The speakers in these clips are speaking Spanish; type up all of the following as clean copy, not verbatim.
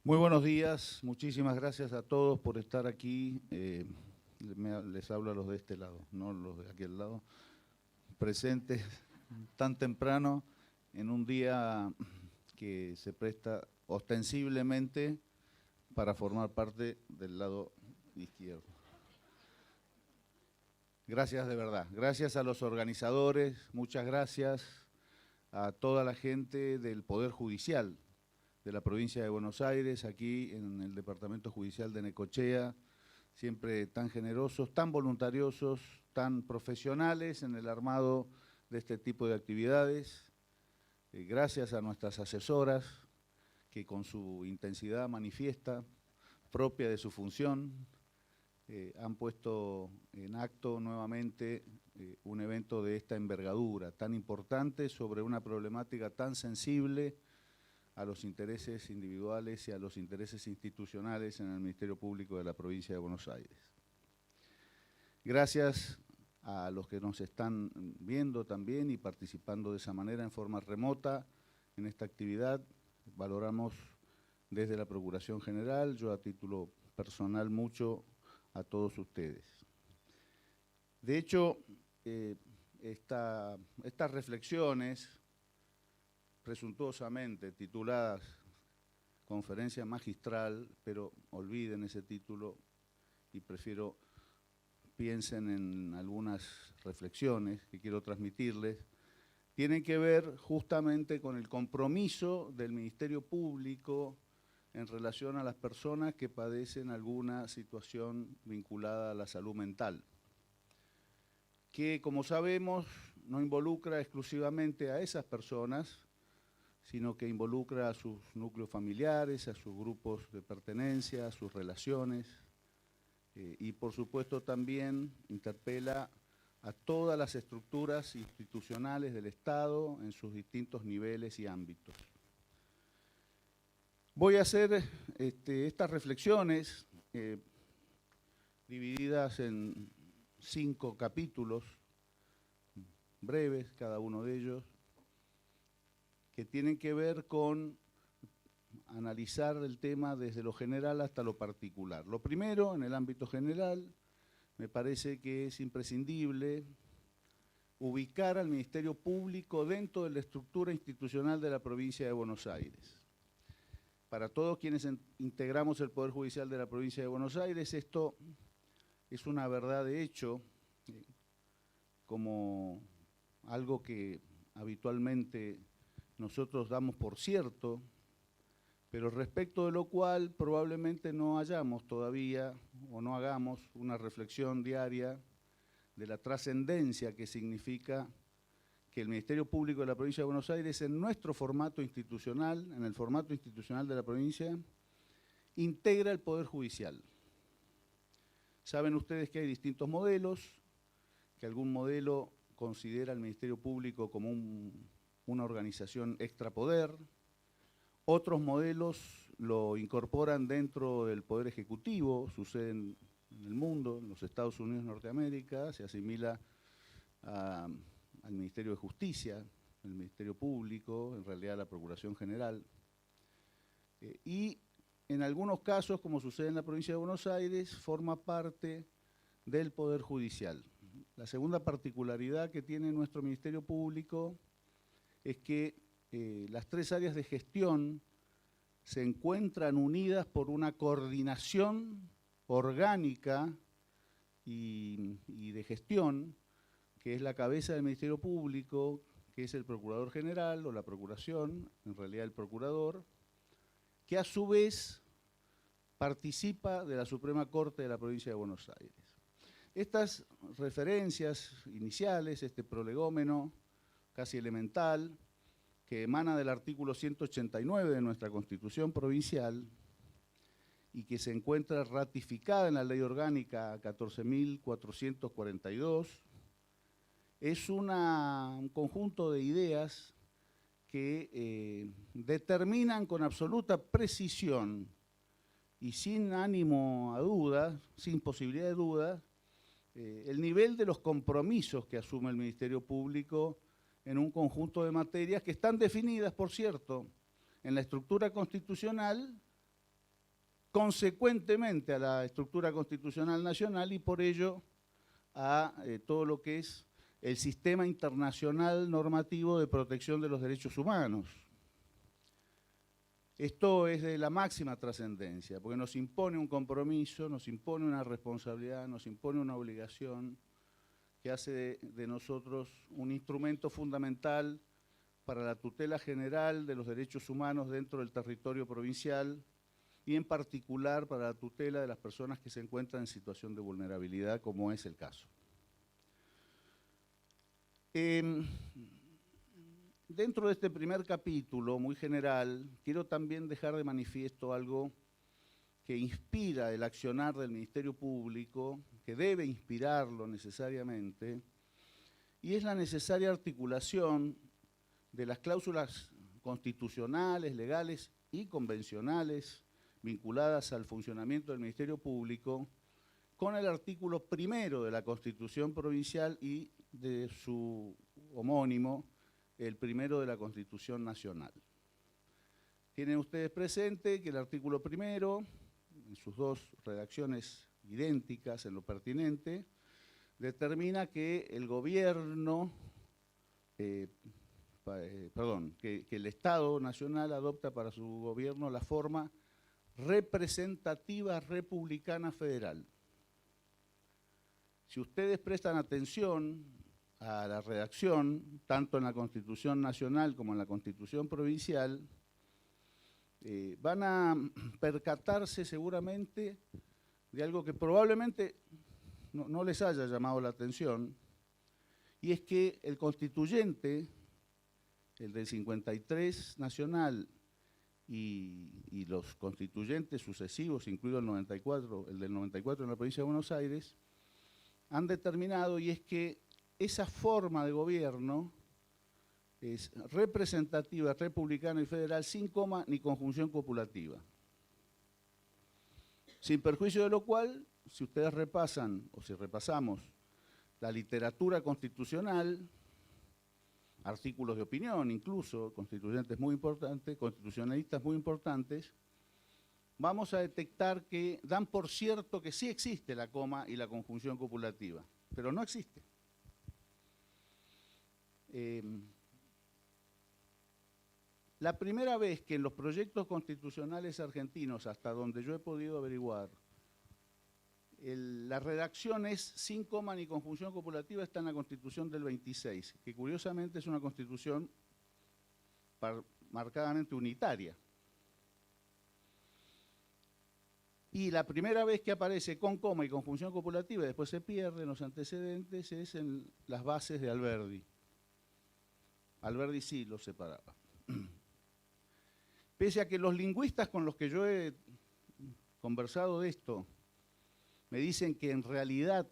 Muy buenos días, muchísimas gracias a todos por estar aquí. Les hablo a los de este lado, no los de aquel lado, presentes tan temprano en un día que se presta ostensiblemente para formar parte del lado izquierdo. Gracias de verdad, gracias a los organizadores, muchas gracias a toda la gente del Poder Judicial de la provincia de Buenos Aires, aquí en el Departamento Judicial de Necochea, siempre tan generosos, tan voluntariosos, tan profesionales en el armado de este tipo de actividades. Gracias a nuestras asesoras, que con su intensidad manifiesta, propia de su función, han puesto en acto nuevamente un evento de esta envergadura, tan importante, sobre una problemática tan sensible a los intereses individuales y a los intereses institucionales en el Ministerio Público de la provincia de Buenos Aires. Gracias a los que nos están viendo también y participando de esa manera en forma remota en esta actividad. Valoramos desde la Procuración General, yo a título personal mucho, a todos ustedes. De hecho, estas reflexiones presuntuosamente tituladas Conferencia Magistral, pero olviden ese título y piensen en algunas reflexiones que quiero transmitirles, tienen que ver justamente con el compromiso del Ministerio Público en relación a las personas que padecen alguna situación vinculada a la salud mental, que, como sabemos, no involucra exclusivamente a esas personas, sino que involucra a sus núcleos familiares, a sus grupos de pertenencia, a sus relaciones, y por supuesto también interpela a todas las estructuras institucionales del Estado en sus distintos niveles y ámbitos. Voy a hacer estas reflexiones divididas en 5 capítulos breves, cada uno de ellos, que tienen que ver con analizar el tema desde lo general hasta lo particular. Lo primero, en el ámbito general, me parece que es imprescindible ubicar al Ministerio Público dentro de la estructura institucional de la provincia de Buenos Aires. Para todos quienes integramos el Poder Judicial de la provincia de Buenos Aires, esto es una verdad de hecho, como algo que habitualmente nosotros damos por cierto, pero respecto de lo cual probablemente no hayamos todavía o no hagamos una reflexión diaria de la trascendencia que significa que el Ministerio Público de la provincia de Buenos Aires, en nuestro formato institucional, en el formato institucional de la provincia, integra el Poder Judicial. Saben ustedes que hay distintos modelos, que algún modelo considera al Ministerio Público como una organización extrapoder, otros modelos lo incorporan dentro del Poder Ejecutivo, sucede en el mundo, en los Estados Unidos de Norteamérica, se asimila al Ministerio de Justicia, el Ministerio Público, en realidad la Procuración General, y en algunos casos, como sucede en la provincia de Buenos Aires, forma parte del Poder Judicial. La segunda particularidad que tiene nuestro Ministerio Público es que las 3 áreas de gestión se encuentran unidas por una coordinación orgánica y de gestión, que es la cabeza del Ministerio Público, que es el Procurador General o la Procuración, en realidad el Procurador, que a su vez participa de la Suprema Corte de la provincia de Buenos Aires. Estas referencias iniciales, este prolegómeno casi elemental, que emana del artículo 189 de nuestra Constitución Provincial y que se encuentra ratificada en la Ley Orgánica 14.442, es un conjunto de ideas que determinan con absoluta precisión y sin ánimo a duda, sin posibilidad de duda, el nivel de los compromisos que asume el Ministerio Público en un conjunto de materias que están definidas, por cierto, en la estructura constitucional consecuentemente a la estructura constitucional nacional y por ello a todo lo que es el sistema internacional normativo de protección de los derechos humanos. Esto es de la máxima trascendencia, porque nos impone un compromiso, nos impone una responsabilidad, nos impone una obligación que hace de nosotros un instrumento fundamental para la tutela general de los derechos humanos dentro del territorio provincial y en particular para la tutela de las personas que se encuentran en situación de vulnerabilidad, como es el caso. Dentro de este primer capítulo, muy general, quiero también dejar de manifiesto algo que inspira el accionar del Ministerio Público, que debe inspirarlo necesariamente, y es la necesaria articulación de las cláusulas constitucionales, legales y convencionales vinculadas al funcionamiento del Ministerio Público con el artículo primero de la Constitución Provincial y de su homónimo, el primero de la Constitución Nacional. Tienen ustedes presente que el artículo primero, en sus dos redacciones idénticas en lo pertinente, determina que el gobierno, que el Estado Nacional adopta para su gobierno la forma representativa republicana federal. Si ustedes prestan atención a la redacción, tanto en la Constitución Nacional como en la Constitución Provincial, van a percatarse seguramente de algo que probablemente no les haya llamado la atención, y es que el constituyente, el del 53 nacional y los constituyentes sucesivos, incluido el del 94 en la provincia de Buenos Aires, han determinado, y es que esa forma de gobierno es representativa, republicana y federal, sin coma ni conjunción copulativa. Sin perjuicio de lo cual, si ustedes repasan, o si repasamos, la literatura constitucional, artículos de opinión incluso, constituyentes muy importantes, constitucionalistas muy importantes, vamos a detectar que dan por cierto que sí existe la coma y la conjunción copulativa, pero no existe. La primera vez que en los proyectos constitucionales argentinos, hasta donde yo he podido averiguar, la redacción es sin coma ni conjunción copulativa, está en la Constitución del 26, que curiosamente es una constitución marcadamente unitaria. Y la primera vez que aparece con coma y conjunción copulativa y después se pierde en los antecedentes es en las bases de Alberdi. Alberdi sí lo separaba. Pese a que los lingüistas con los que yo he conversado de esto me dicen que en realidad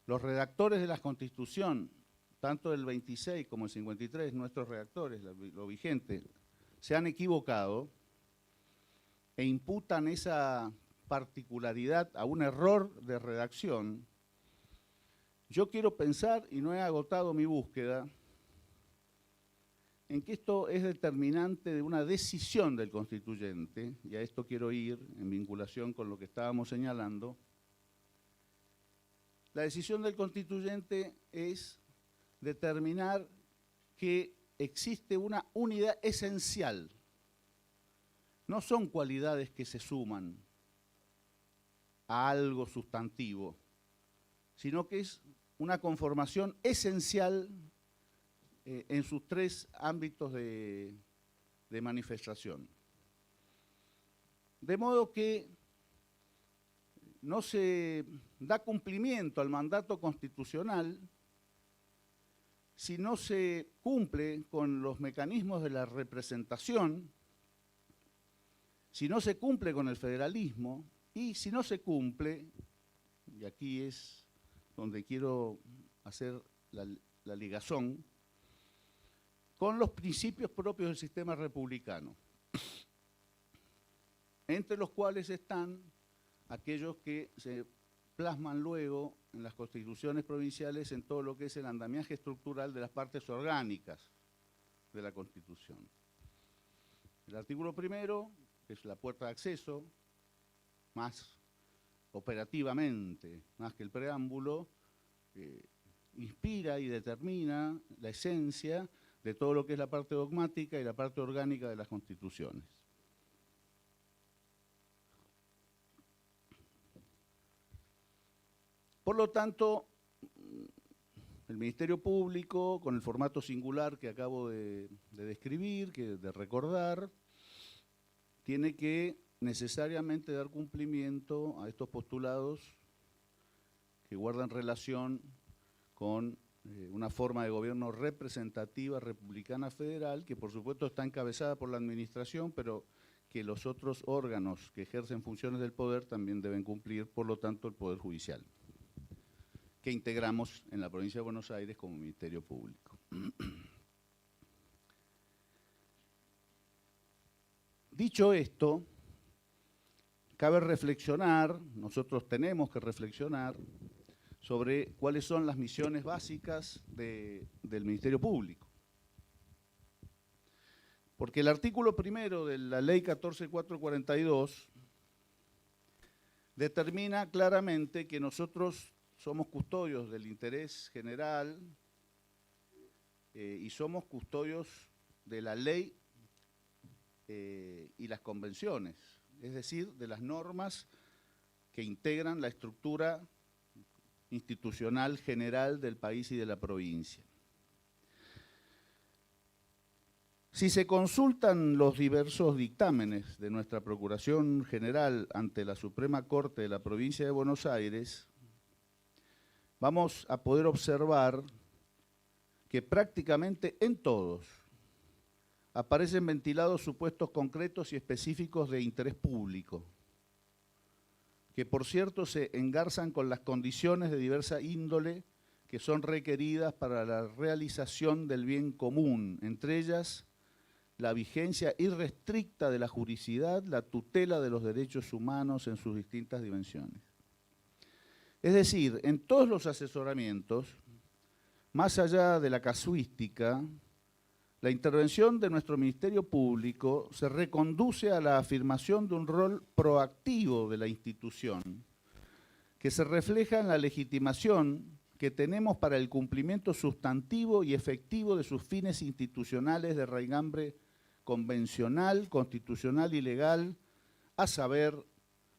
los redactores de la Constitución, tanto del 26 como el 53, nuestros redactores, lo vigente, se han equivocado e imputan esa particularidad a un error de redacción, yo quiero pensar, y no he agotado mi búsqueda, en que esto es determinante de una decisión del constituyente, y a esto quiero ir en vinculación con lo que estábamos señalando. La decisión del constituyente es determinar que existe una unidad esencial. No son cualidades que se suman a algo sustantivo, sino que es una conformación esencial en sus tres ámbitos de manifestación. De modo que no se da cumplimiento al mandato constitucional si no se cumple con los mecanismos de la representación, si no se cumple con el federalismo y si no se cumple, y aquí es donde quiero hacer la ligazón, con los principios propios del sistema republicano, entre los cuales están aquellos que se plasman luego en las constituciones provinciales en todo lo que es el andamiaje estructural de las partes orgánicas de la Constitución. El artículo primero, que es la puerta de acceso, más operativamente, más que el preámbulo, inspira y determina la esencia de todo lo que es la parte dogmática y la parte orgánica de las constituciones. Por lo tanto, el Ministerio Público, con el formato singular que acabo de describir, de recordar, tiene que necesariamente dar cumplimiento a estos postulados que guardan relación con una forma de gobierno representativa, republicana, federal, que por supuesto está encabezada por la administración, pero que los otros órganos que ejercen funciones del poder también deben cumplir, por lo tanto, el Poder Judicial, que integramos en la provincia de Buenos Aires como Ministerio Público. Dicho esto, cabe reflexionar, nosotros tenemos que reflexionar sobre cuáles son las misiones básicas del Ministerio Público. Porque el artículo primero de la Ley 14.442 determina claramente que nosotros somos custodios del interés general y somos custodios de la ley y las convenciones, es decir, de las normas que integran la estructura institucional general del país y de la provincia. Si se consultan los diversos dictámenes de nuestra Procuración General ante la Suprema Corte de la Provincia de Buenos Aires, vamos a poder observar que prácticamente en todos aparecen ventilados supuestos concretos y específicos de interés público, que por cierto se engarzan con las condiciones de diversa índole que son requeridas para la realización del bien común, entre ellas la vigencia irrestricta de la juridicidad, la tutela de los derechos humanos en sus distintas dimensiones. Es decir, en todos los asesoramientos, más allá de la casuística, la intervención de nuestro Ministerio Público se reconduce a la afirmación de un rol proactivo de la institución, que se refleja en la legitimación que tenemos para el cumplimiento sustantivo y efectivo de sus fines institucionales de raigambre convencional, constitucional y legal, a saber,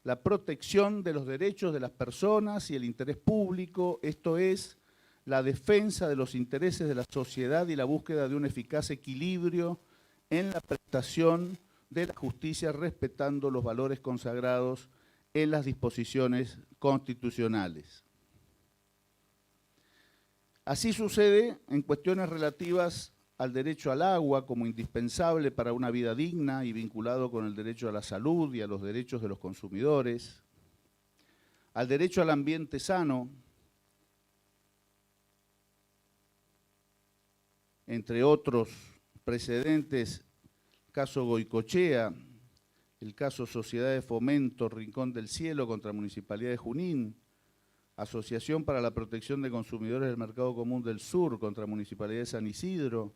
la protección de los derechos de las personas y el interés público, esto es, la defensa de los intereses de la sociedad y la búsqueda de un eficaz equilibrio en la prestación de la justicia respetando los valores consagrados en las disposiciones constitucionales. Así sucede en cuestiones relativas al derecho al agua como indispensable para una vida digna y vinculado con el derecho a la salud y a los derechos de los consumidores, al derecho al ambiente sano, entre otros precedentes, caso Goicoechea, el caso Sociedad de Fomento Rincón del Cielo contra Municipalidad de Junín, Asociación para la Protección de Consumidores del Mercado Común del Sur contra Municipalidad de San Isidro,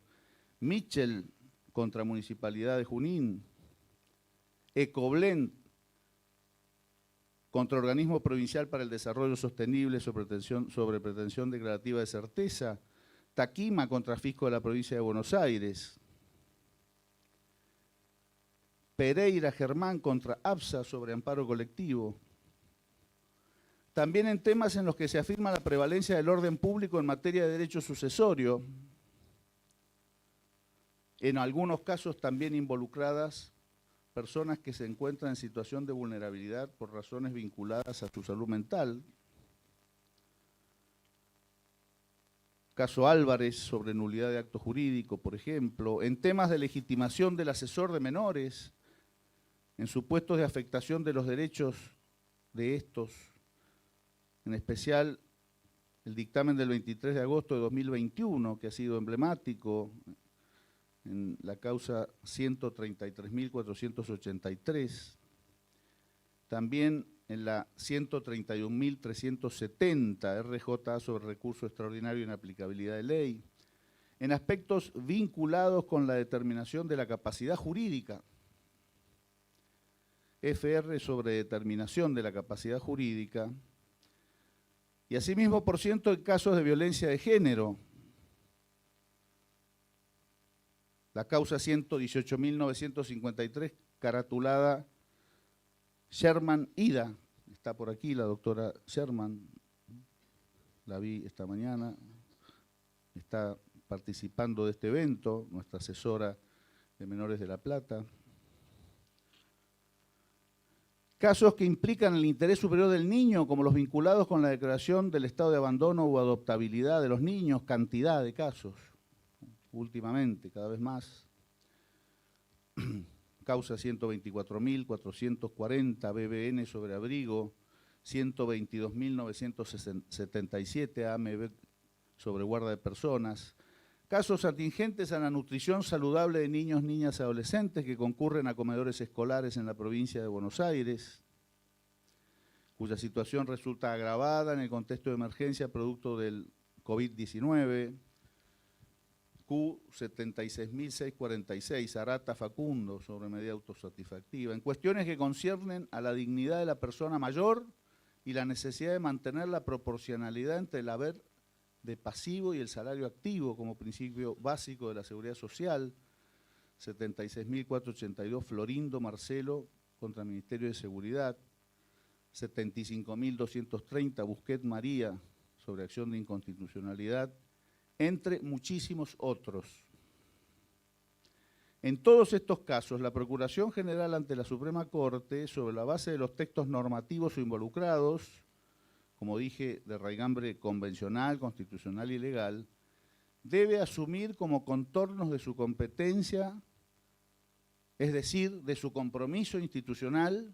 Michel contra Municipalidad de Junín, Ecoblend contra Organismo Provincial para el Desarrollo Sostenible sobre pretensión declarativa de certeza, Taquima contra Fisco de la Provincia de Buenos Aires, Pereira Germán contra APSA sobre amparo colectivo. También en temas en los que se afirma la prevalencia del orden público en materia de derecho sucesorio, en algunos casos también involucradas personas que se encuentran en situación de vulnerabilidad por razones vinculadas a su salud mental. Caso Álvarez sobre nulidad de acto jurídico, por ejemplo, en temas de legitimación del asesor de menores, en supuestos de afectación de los derechos de estos, en especial el dictamen del 23 de agosto de 2021, que ha sido emblemático en la causa 133.483, también en la 131.370 RJA sobre recurso extraordinario e inaplicabilidad de ley, en aspectos vinculados con la determinación de la capacidad jurídica, FR sobre determinación de la capacidad jurídica, y asimismo por ciento en casos de violencia de género. La causa 118.953, caratulada Sherman Ida, está por aquí la doctora Sherman, la vi esta mañana, está participando de este evento, nuestra asesora de menores de La Plata. Casos que implican el interés superior del niño, como los vinculados con la declaración del estado de abandono o adoptabilidad de los niños, cantidad de casos, últimamente, cada vez más. Causa 124.440, BBN sobre abrigo, 122.977, AMB sobre guarda de personas. Casos atingentes a la nutrición saludable de niños, niñas y adolescentes que concurren a comedores escolares en la provincia de Buenos Aires, cuya situación resulta agravada en el contexto de emergencia producto del COVID-19. Q76.646, Arata Facundo, sobre medida autosatisfactiva, en cuestiones que conciernen a la dignidad de la persona mayor y la necesidad de mantener la proporcionalidad entre el haber de pasivo y el salario activo como principio básico de la seguridad social. 76.482, Florindo Marcelo, contra el Ministerio de Seguridad. 75.230, Busquet María, sobre acción de inconstitucionalidad, entre muchísimos otros. En todos estos casos, la Procuración General ante la Suprema Corte, sobre la base de los textos normativos o involucrados, como dije, de raigambre convencional, constitucional y legal, debe asumir como contornos de su competencia, es decir, de su compromiso institucional,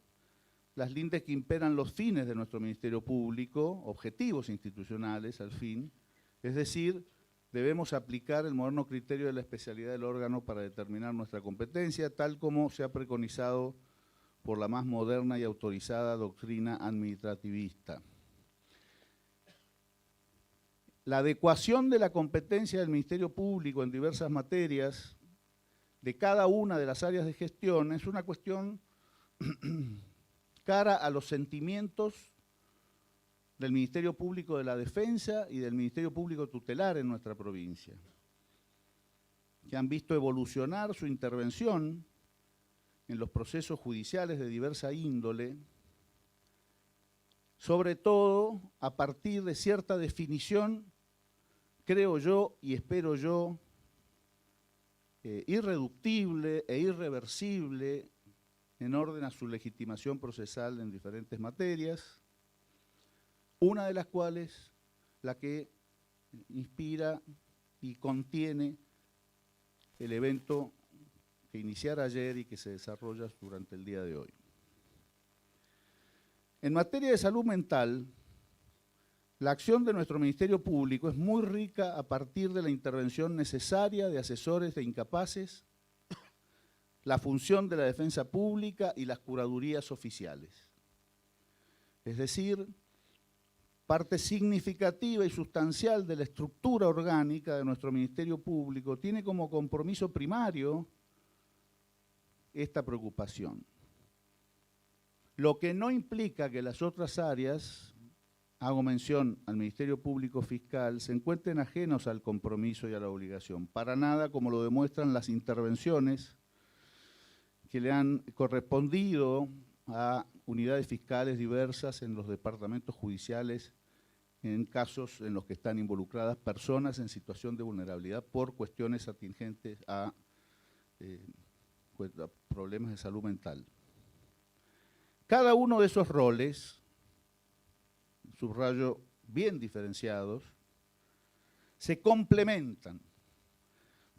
las lindes que imperan los fines de nuestro Ministerio Público, objetivos institucionales al fin, es decir, debemos aplicar el moderno criterio de la especialidad del órgano para determinar nuestra competencia, tal como se ha preconizado por la más moderna y autorizada doctrina administrativista. La adecuación de la competencia del Ministerio Público en diversas materias de cada una de las áreas de gestión es una cuestión cara a los sentimientos del Ministerio Público de la Defensa y del Ministerio Público Tutelar en nuestra provincia, que han visto evolucionar su intervención en los procesos judiciales de diversa índole, sobre todo a partir de cierta definición, creo yo y espero yo, irreductible e irreversible en orden a su legitimación procesal en diferentes materias, una de las cuales la que inspira y contiene el evento que iniciara ayer y que se desarrolla durante el día de hoy. En materia de salud mental, la acción de nuestro Ministerio Público es muy rica a partir de la intervención necesaria de asesores de incapaces, la función de la defensa pública y las curadurías oficiales. Es decir, parte significativa y sustancial de la estructura orgánica de nuestro Ministerio Público tiene como compromiso primario esta preocupación. Lo que no implica que las otras áreas, hago mención al Ministerio Público Fiscal, se encuentren ajenos al compromiso y a la obligación. Para nada, como lo demuestran las intervenciones que le han correspondido a unidades fiscales diversas en los departamentos judiciales en casos en los que están involucradas personas en situación de vulnerabilidad por cuestiones atingentes a problemas de salud mental. Cada uno de esos roles, subrayo, bien diferenciados, se complementan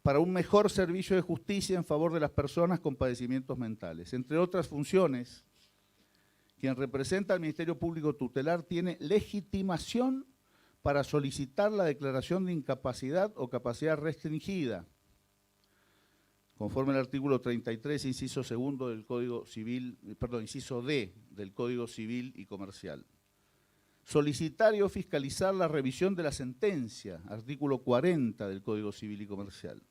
para un mejor servicio de justicia en favor de las personas con padecimientos mentales. Entre otras funciones, quien representa al Ministerio Público Tutelar tiene legitimación para solicitar la declaración de incapacidad o capacidad restringida, conforme al artículo 33, inciso segundo del Código Civil, inciso D del Código Civil y Comercial. Solicitar y o fiscalizar la revisión de la sentencia, artículo 40 del Código Civil y Comercial.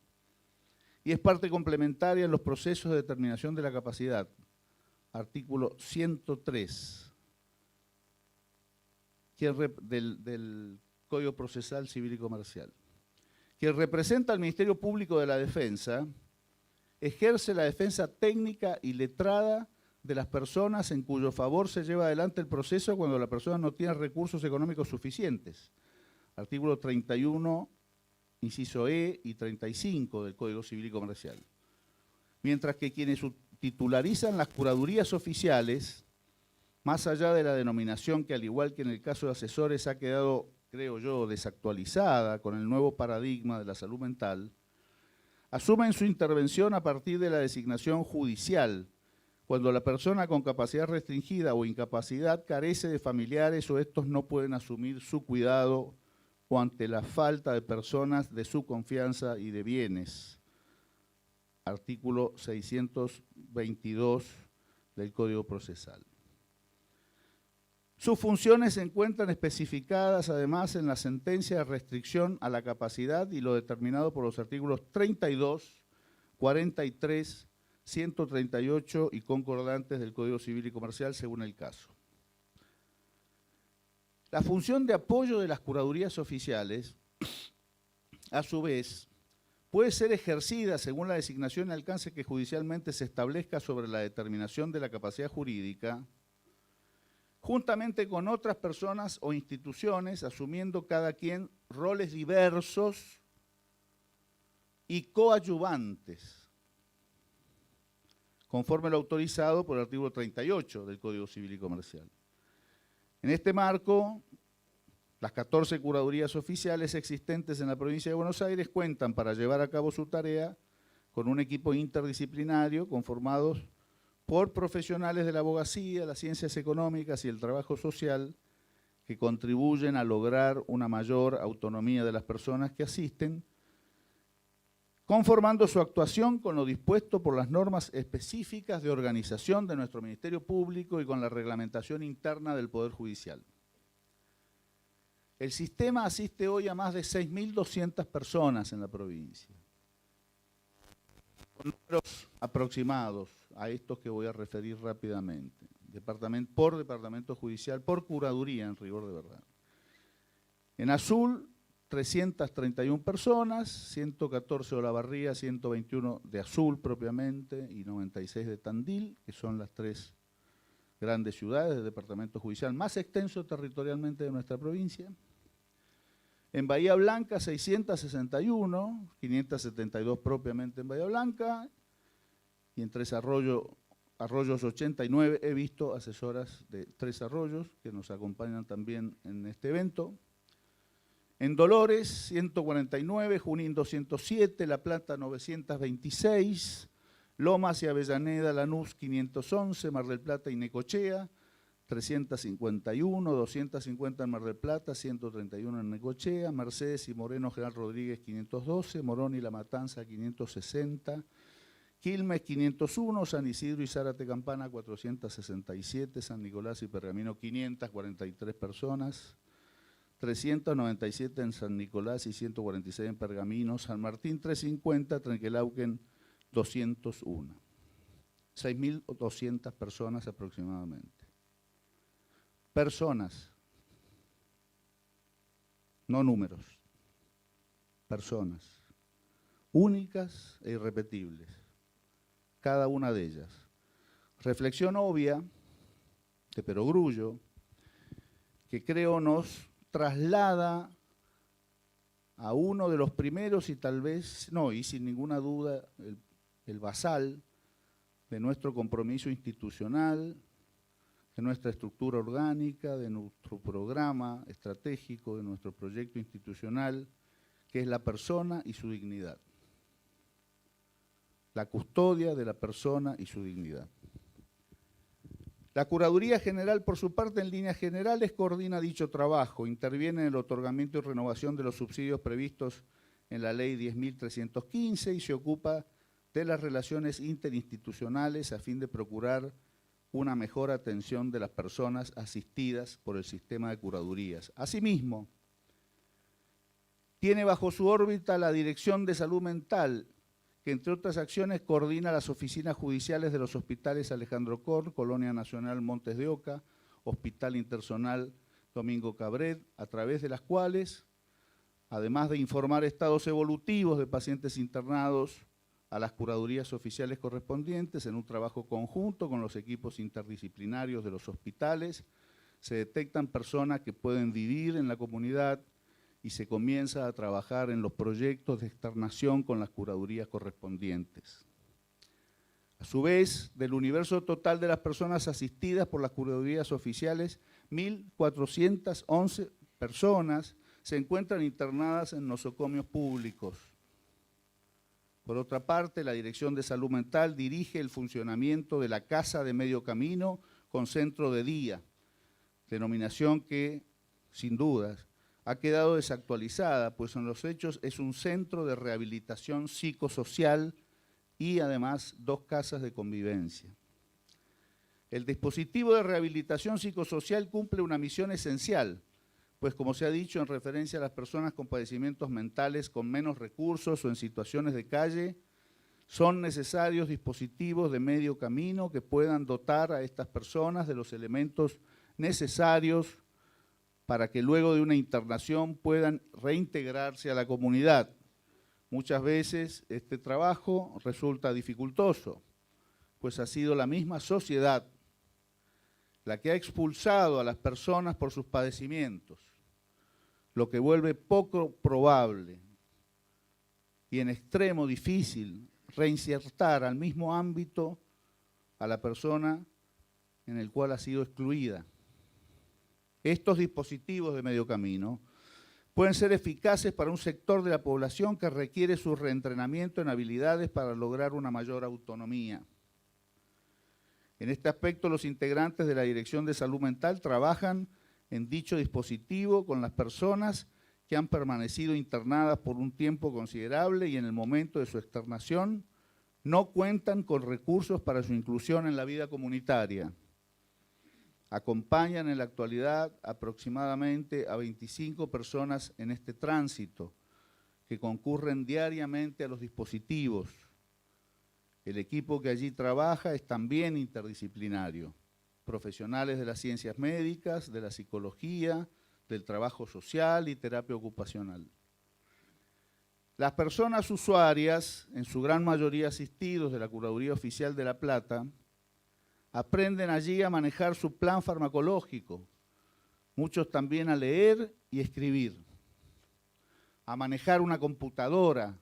Y es parte complementaria en los procesos de determinación de la capacidad, artículo 103 del Código Procesal Civil y Comercial. Quien representa al Ministerio Público de la Defensa ejerce la defensa técnica y letrada de las personas en cuyo favor se lleva adelante el proceso cuando la persona no tiene recursos económicos suficientes. Artículo 31, inciso E y 35 del Código Civil y Comercial. Mientras que quienes titularizan las curadurías oficiales, más allá de la denominación que al igual que en el caso de asesores ha quedado, creo yo, desactualizada con el nuevo paradigma de la salud mental, asumen su intervención a partir de la designación judicial, cuando la persona con capacidad restringida o incapacidad carece de familiares o estos no pueden asumir su cuidado o ante la falta de personas de su confianza y de bienes. Artículo 622 del Código Procesal. Sus funciones se encuentran especificadas además en la sentencia de restricción a la capacidad y lo determinado por los artículos 32, 43, 138 y concordantes del Código Civil y Comercial según el caso. La función de apoyo de las curadurías oficiales, a su vez, puede ser ejercida según la designación y alcance que judicialmente se establezca sobre la determinación de la capacidad jurídica, juntamente con otras personas o instituciones, asumiendo cada quien roles diversos y coadyuvantes, conforme lo autorizado por el artículo 38 del Código Civil y Comercial. En este marco, las 14 curadurías oficiales existentes en la provincia de Buenos Aires cuentan para llevar a cabo su tarea con un equipo interdisciplinario conformados por profesionales de la abogacía, las ciencias económicas y el trabajo social que contribuyen a lograr una mayor autonomía de las personas que asisten, conformando su actuación con lo dispuesto por las normas específicas de organización de nuestro Ministerio Público y con la reglamentación interna del Poder Judicial. El sistema asiste hoy a más de 6.200 personas en la provincia, con números aproximados a estos que voy a referir rápidamente, por departamento judicial, por curaduría en rigor de verdad. En azul, 331 personas, 114 de Olavarría, 121 de Azul propiamente y 96 de Tandil, que son las tres grandes ciudades del departamento judicial más extenso territorialmente de nuestra provincia. En Bahía Blanca, 661, 572 propiamente en Bahía Blanca, y en Tres Arroyos 89, he visto asesoras de Tres Arroyos que nos acompañan también en este evento. En Dolores, 149, Junín 207, La Plata 926, Lomas y Avellaneda, Lanús 511, Mar del Plata y Necochea, 351, 250 en Mar del Plata, 131 en Necochea, Mercedes y Moreno General Rodríguez 512, Morón y La Matanza 560, Quilmes 501, San Isidro y Zárate Campana 467, San Nicolás y Pergamino 543 personas, 397 en San Nicolás y 146 en Pergamino, San Martín 350, Trenquelauquen 201. 6.200 personas aproximadamente. Personas, no números, personas, únicas e irrepetibles, cada una de ellas. Reflexión obvia de Perogrullo, que creo nos traslada a uno de los primeros y tal vez, no, y sin ninguna duda, el basal de nuestro compromiso institucional, de nuestra estructura orgánica, de nuestro programa estratégico, de nuestro proyecto institucional, que es la persona y su dignidad. La custodia de la persona y su dignidad. La Curaduría General, por su parte, en líneas generales, coordina dicho trabajo, interviene en el otorgamiento y renovación de los subsidios previstos en la Ley 10.315 y se ocupa de las relaciones interinstitucionales a fin de procurar una mejor atención de las personas asistidas por el sistema de curadurías. Asimismo, tiene bajo su órbita la Dirección de Salud Mental que entre otras acciones coordina las oficinas judiciales de los hospitales Alejandro Korn, Colonia Nacional Montes de Oca, Hospital Interzonal Domingo Cabret, a través de las cuales, además de informar estados evolutivos de pacientes internados a las curadurías oficiales correspondientes, en un trabajo conjunto con los equipos interdisciplinarios de los hospitales, se detectan personas que pueden vivir en la comunidad y se comienza a trabajar en los proyectos de externación con las curadurías correspondientes. A su vez, del universo total de las personas asistidas por las curadurías oficiales, 1.411 personas se encuentran internadas en nosocomios públicos. Por otra parte, la Dirección de Salud Mental dirige el funcionamiento de la Casa de Medio Camino con centro de día, denominación que, sin dudas, ha quedado desactualizada, pues en los hechos es un centro de rehabilitación psicosocial y además 2 casas de convivencia. El dispositivo de rehabilitación psicosocial cumple una misión esencial, pues como se ha dicho en referencia a las personas con padecimientos mentales con menos recursos o en situaciones de calle, son necesarios dispositivos de medio camino que puedan dotar a estas personas de los elementos necesarios para que luego de una internación puedan reintegrarse a la comunidad. Muchas veces este trabajo resulta dificultoso, pues ha sido la misma sociedad la que ha expulsado a las personas por sus padecimientos, lo que vuelve poco probable y en extremo difícil reinsertar al mismo ámbito a la persona en el cual ha sido excluida. Estos dispositivos de medio camino pueden ser eficaces para un sector de la población que requiere su reentrenamiento en habilidades para lograr una mayor autonomía. En este aspecto, los integrantes de la Dirección de Salud Mental trabajan en dicho dispositivo con las personas que han permanecido internadas por un tiempo considerable y en el momento de su externación no cuentan con recursos para su inclusión en la vida comunitaria. Acompañan en la actualidad aproximadamente a 25 personas en este tránsito que concurren diariamente a los dispositivos. El equipo que allí trabaja es también interdisciplinario. Profesionales de las ciencias médicas, de la psicología, del trabajo social y terapia ocupacional. Las personas usuarias, en su gran mayoría asistidos de la Curaduría Oficial de La Plata, aprenden allí a manejar su plan farmacológico, muchos también a leer y escribir, a manejar una computadora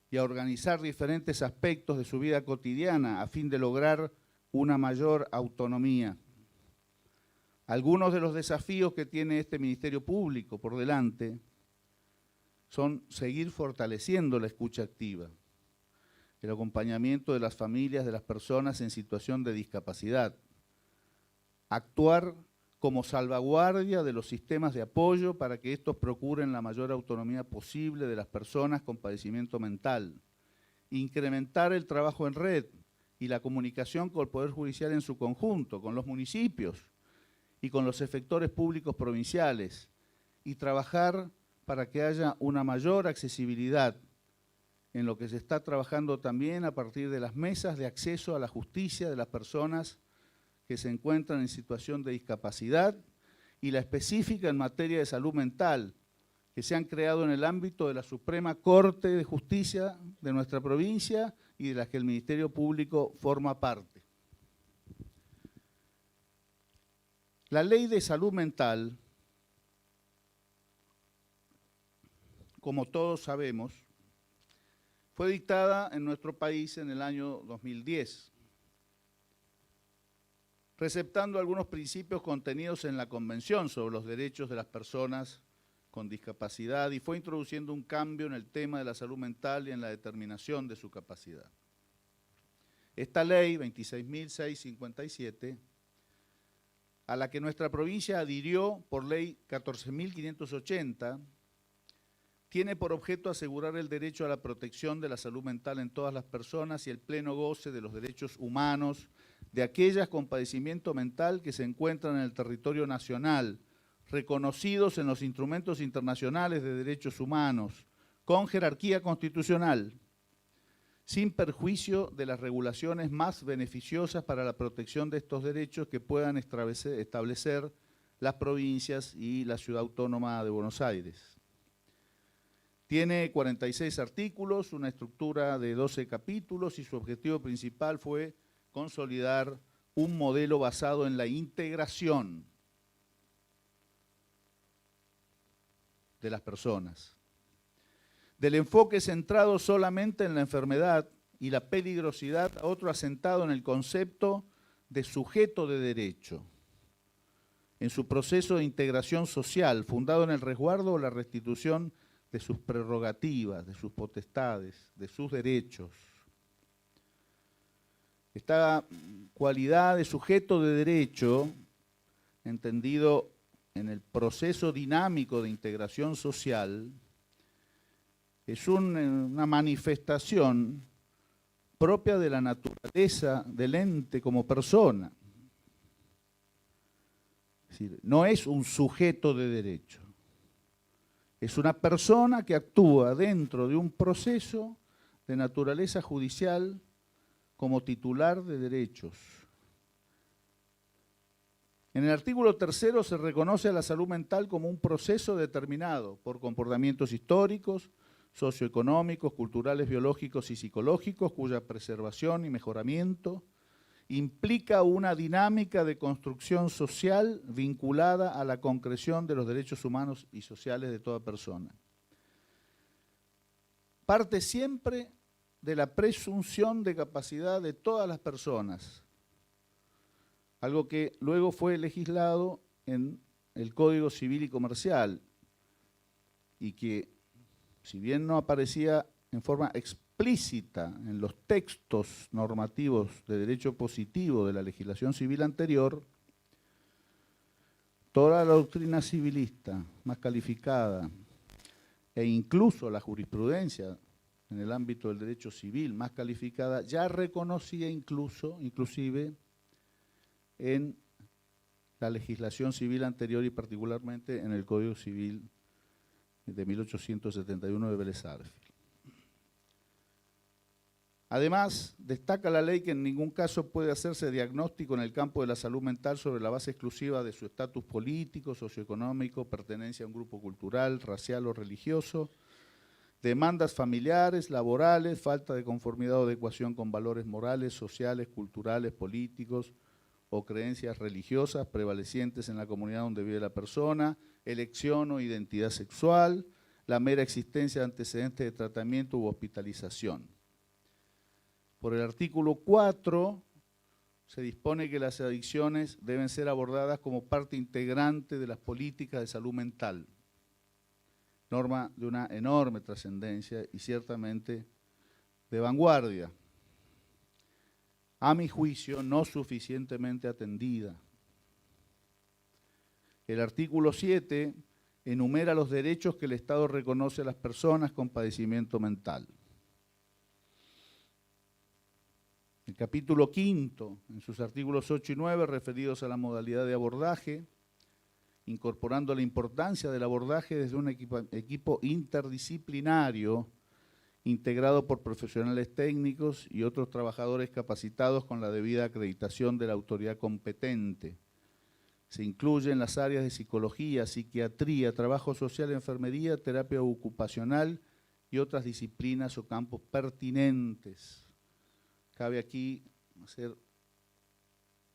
y a organizar diferentes aspectos de su vida cotidiana a fin de lograr una mayor autonomía. Algunos de los desafíos que tiene este Ministerio Público por delante son seguir fortaleciendo la escucha activa, el acompañamiento de las familias de las personas en situación de discapacidad, actuar como salvaguardia de los sistemas de apoyo para que estos procuren la mayor autonomía posible de las personas con padecimiento mental, incrementar el trabajo en red y la comunicación con el Poder Judicial en su conjunto, con los municipios y con los efectores públicos provinciales, y trabajar para que haya una mayor accesibilidad en lo que se está trabajando también a partir de las mesas de acceso a la justicia de las personas que se encuentran en situación de discapacidad y la específica en materia de salud mental, que se han creado en el ámbito de la Suprema Corte de Justicia de nuestra provincia y de las que el Ministerio Público forma parte. La Ley de Salud Mental, como todos sabemos, fue dictada en nuestro país en el año 2010, receptando algunos principios contenidos en la Convención sobre los Derechos de las Personas con Discapacidad y fue introduciendo un cambio en el tema de la salud mental y en la determinación de su capacidad. Esta ley, 26.657, a la que nuestra provincia adhirió por ley 14.580, tiene por objeto asegurar el derecho a la protección de la salud mental en todas las personas y el pleno goce de los derechos humanos de aquellas con padecimiento mental que se encuentran en el territorio nacional, reconocidos en los instrumentos internacionales de derechos humanos, con jerarquía constitucional. sin perjuicio de las regulaciones más beneficiosas para la protección de estos derechos que puedan establecer las provincias y la Ciudad Autónoma de Buenos Aires. Tiene 46 artículos, una estructura de 12 capítulos y su objetivo principal fue consolidar un modelo basado en la integración de las personas, del enfoque centrado solamente en la enfermedad y la peligrosidad a otro asentado en el concepto de sujeto de derecho, en su proceso de integración social, fundado en el resguardo o la restitución de sus prerrogativas, de sus potestades, de sus derechos. Esta cualidad de sujeto de derecho, entendido en el proceso dinámico de integración social, es una manifestación propia de la naturaleza del ente como persona. Es decir, no es un sujeto de derecho, es una persona que actúa dentro de un proceso de naturaleza judicial como titular de derechos. En el artículo 3 se reconoce a la salud mental como un proceso determinado por comportamientos históricos, socioeconómicos, culturales, biológicos y psicológicos, cuya preservación y mejoramiento implica una dinámica de construcción social vinculada a la concreción de los derechos humanos y sociales de toda persona. Parte siempre de la presunción de capacidad de todas las personas, algo que luego fue legislado en el Código Civil y Comercial y que, si bien no aparecía en forma explícita en los textos normativos de derecho positivo de la legislación civil anterior, toda la doctrina civilista más calificada e incluso la jurisprudencia en el ámbito del derecho civil más calificada ya reconocía inclusive en la legislación civil anterior y particularmente en el Código Civil de 1871 de Vélez Sarsfield. Además, destaca la ley que en ningún caso puede hacerse diagnóstico en el campo de la salud mental sobre la base exclusiva de su estatus político, socioeconómico, pertenencia a un grupo cultural, racial o religioso, demandas familiares, laborales, falta de conformidad o adecuación con valores morales, sociales, culturales, políticos o creencias religiosas prevalecientes en la comunidad donde vive la persona, elección o identidad sexual, la mera existencia de antecedentes de tratamiento u hospitalización. Por el artículo 4 se dispone que las adicciones deben ser abordadas como parte integrante de las políticas de salud mental. Norma de una enorme trascendencia y ciertamente de vanguardia. A mi juicio, no suficientemente atendida. El artículo 7 enumera los derechos que el Estado reconoce a las personas con padecimiento mental. El capítulo 5, en sus artículos 8 y 9, referidos a la modalidad de abordaje, incorporando la importancia del abordaje desde un equipo interdisciplinario, integrado por profesionales técnicos y otros trabajadores capacitados con la debida acreditación de la autoridad competente. Se incluyen las áreas de psicología, psiquiatría, trabajo social, enfermería, terapia ocupacional y otras disciplinas o campos pertinentes. Cabe aquí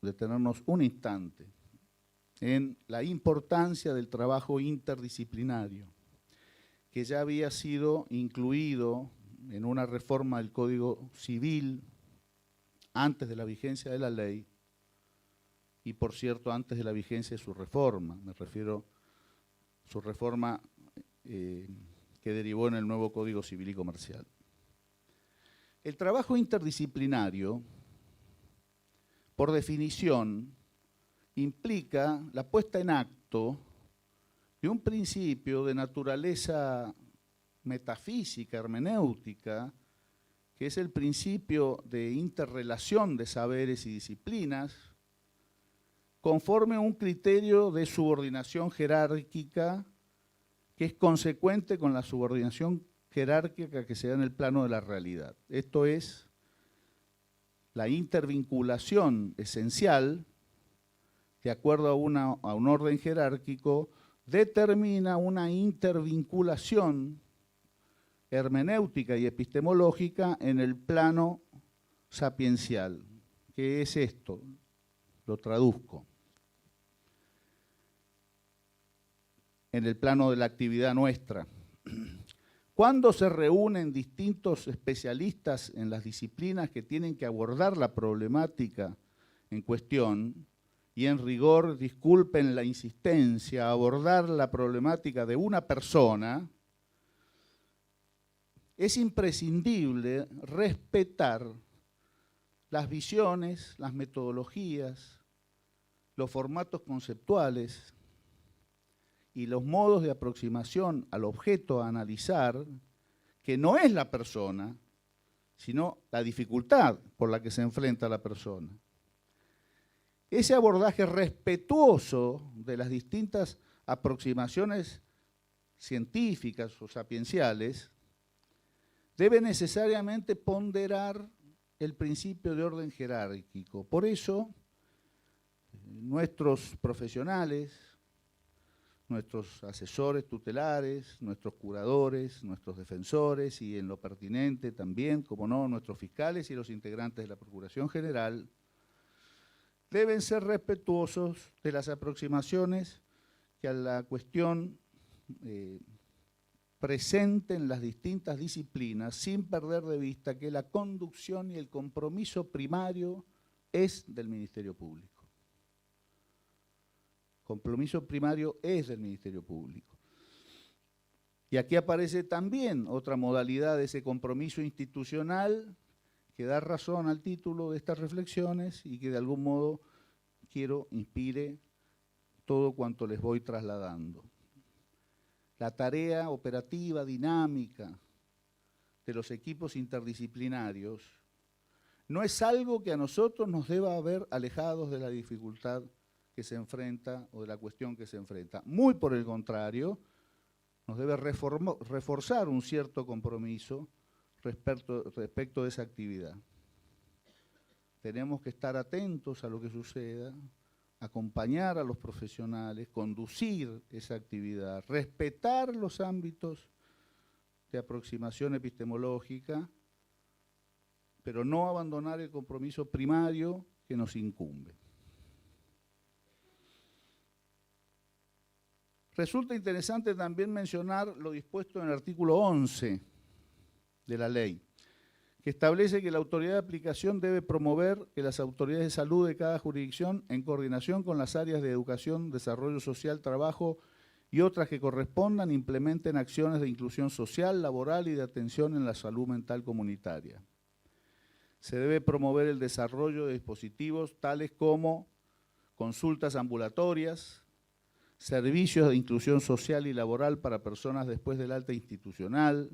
detenernos un instante en la importancia del trabajo interdisciplinario, que ya había sido incluido en una reforma del Código Civil antes de la vigencia de la ley y, por cierto, antes de la vigencia de su reforma. Me refiero a su reforma que derivó en el nuevo Código Civil y Comercial. El trabajo interdisciplinario, por definición, implica la puesta en acto de un principio de naturaleza metafísica, hermenéutica, que es el principio de interrelación de saberes y disciplinas, conforme a un criterio de subordinación jerárquica que es consecuente con la subordinación jerárquica que se da en el plano de la realidad. Esto es, la intervinculación esencial, de acuerdo a un orden jerárquico, determina una intervinculación hermenéutica y epistemológica en el plano sapiencial. ¿Qué es esto? Lo traduzco. En el plano de la actividad nuestra. Cuando se reúnen distintos especialistas en las disciplinas que tienen que abordar la problemática en cuestión, y en rigor, disculpen la insistencia, abordar la problemática de una persona, es imprescindible respetar las visiones, las metodologías, los formatos conceptuales y los modos de aproximación al objeto a analizar, que no es la persona, sino la dificultad por la que se enfrenta la persona. Ese abordaje respetuoso de las distintas aproximaciones científicas o sapienciales debe necesariamente ponderar el principio de orden jerárquico. Por eso, nuestros profesionales, nuestros asesores tutelares, nuestros curadores, nuestros defensores y en lo pertinente también, como no, nuestros fiscales y los integrantes de la Procuración General, deben ser respetuosos de las aproximaciones que a la cuestión presenten las distintas disciplinas, sin perder de vista que la conducción y el compromiso primario es del Ministerio Público. Compromiso primario es del Ministerio Público. Y aquí aparece también otra modalidad de ese compromiso institucional que da razón al título de estas reflexiones y que de algún modo quiero inspire todo cuanto les voy trasladando. La tarea operativa, dinámica de los equipos interdisciplinarios no es algo que a nosotros nos deba haber alejados de la dificultad que se enfrenta o de la cuestión que se enfrenta. Muy por el contrario, nos debe reforzar un cierto compromiso respecto de esa actividad. Tenemos que estar atentos a lo que suceda, acompañar a los profesionales, conducir esa actividad, respetar los ámbitos de aproximación epistemológica, pero no abandonar el compromiso primario que nos incumbe. Resulta interesante también mencionar lo dispuesto en el artículo 11 de la ley, que establece que la autoridad de aplicación debe promover que las autoridades de salud de cada jurisdicción, en coordinación con las áreas de educación, desarrollo social, trabajo y otras que correspondan, implementen acciones de inclusión social, laboral y de atención en la salud mental comunitaria. Se debe promover el desarrollo de dispositivos tales como consultas ambulatorias, servicios de inclusión social y laboral para personas después del alta institucional,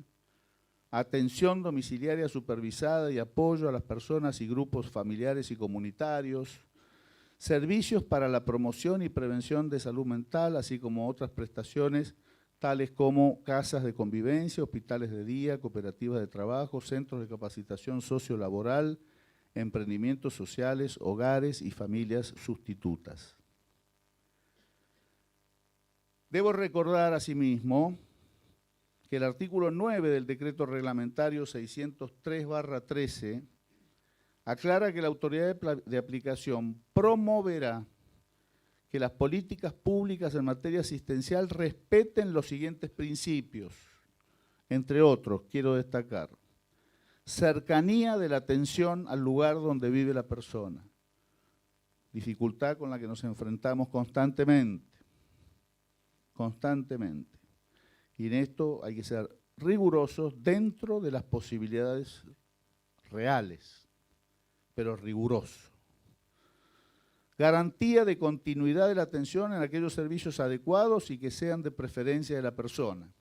atención domiciliaria supervisada y apoyo a las personas y grupos familiares y comunitarios, servicios para la promoción y prevención de salud mental, así como otras prestaciones tales como casas de convivencia, hospitales de día, cooperativas de trabajo, centros de capacitación sociolaboral, emprendimientos sociales, hogares y familias sustitutas. Debo recordar asimismo que el artículo 9 del decreto reglamentario 603/13 aclara que la autoridad de aplicación promoverá que las políticas públicas en materia asistencial respeten los siguientes principios, entre otros, quiero destacar: cercanía de la atención al lugar donde vive la persona, dificultad con la que nos enfrentamos constantemente. Y en esto hay que ser rigurosos dentro de las posibilidades reales, pero riguroso. Garantía de continuidad de la atención en aquellos servicios adecuados y que sean de preferencia de la persona,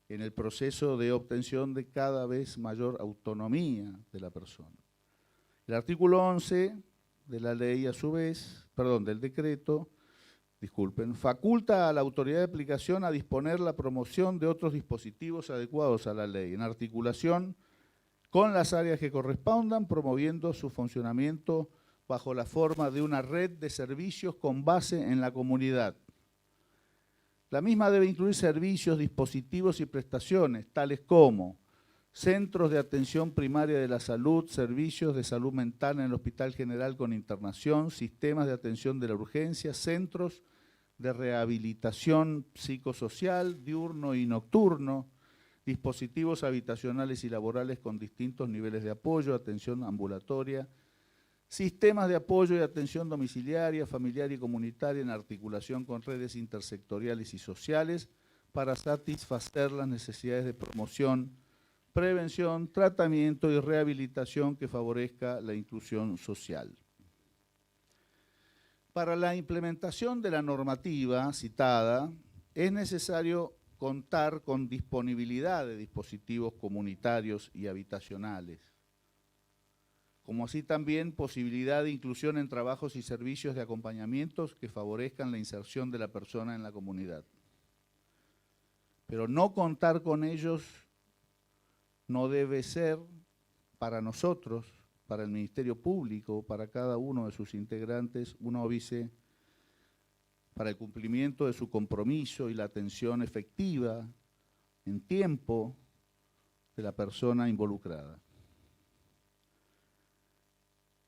en el proceso de obtención de cada vez mayor autonomía de la persona. El artículo 11 de la ley, a su vez, del decreto, faculta a la autoridad de aplicación a disponer la promoción de otros dispositivos adecuados a la ley, en articulación con las áreas que correspondan, promoviendo su funcionamiento bajo la forma de una red de servicios con base en la comunidad. La misma debe incluir servicios, dispositivos y prestaciones, tales como centros de atención primaria de la salud, servicios de salud mental en el Hospital General con internación, sistemas de atención de la urgencia, centros de rehabilitación psicosocial, diurno y nocturno, dispositivos habitacionales y laborales con distintos niveles de apoyo, atención ambulatoria, sistemas de apoyo y atención domiciliaria, familiar y comunitaria en articulación con redes intersectoriales y sociales para satisfacer las necesidades de promoción, prevención, tratamiento y rehabilitación que favorezca la inclusión social. Para la implementación de la normativa citada, es necesario contar con disponibilidad de dispositivos comunitarios y habitacionales, como así también posibilidad de inclusión en trabajos y servicios de acompañamientos que favorezcan la inserción de la persona en la comunidad. Pero no contar con ellos no debe ser para nosotros, para el Ministerio Público, para cada uno de sus integrantes, un óbice para el cumplimiento de su compromiso y la atención efectiva en tiempo de la persona involucrada.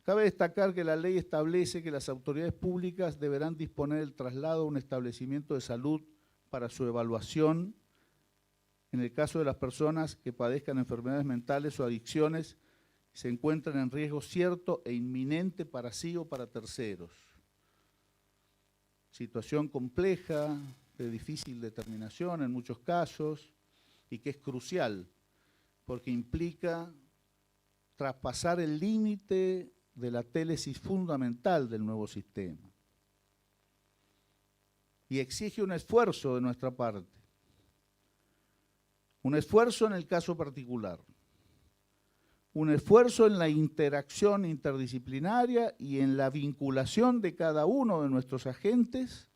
Cabe destacar que la ley establece que las autoridades públicas deberán disponer el traslado a un establecimiento de salud para su evaluación en el caso de las personas que padezcan enfermedades mentales o adicciones y se encuentran en riesgo cierto e inminente para sí o para terceros. Situación compleja, de difícil determinación en muchos casos y que es crucial porque implica traspasar el límite de la télesis fundamental del nuevo sistema y exige un esfuerzo de nuestra parte. Un esfuerzo en el caso particular, un esfuerzo en la interacción interdisciplinaria y en la vinculación de cada uno de nuestros agentes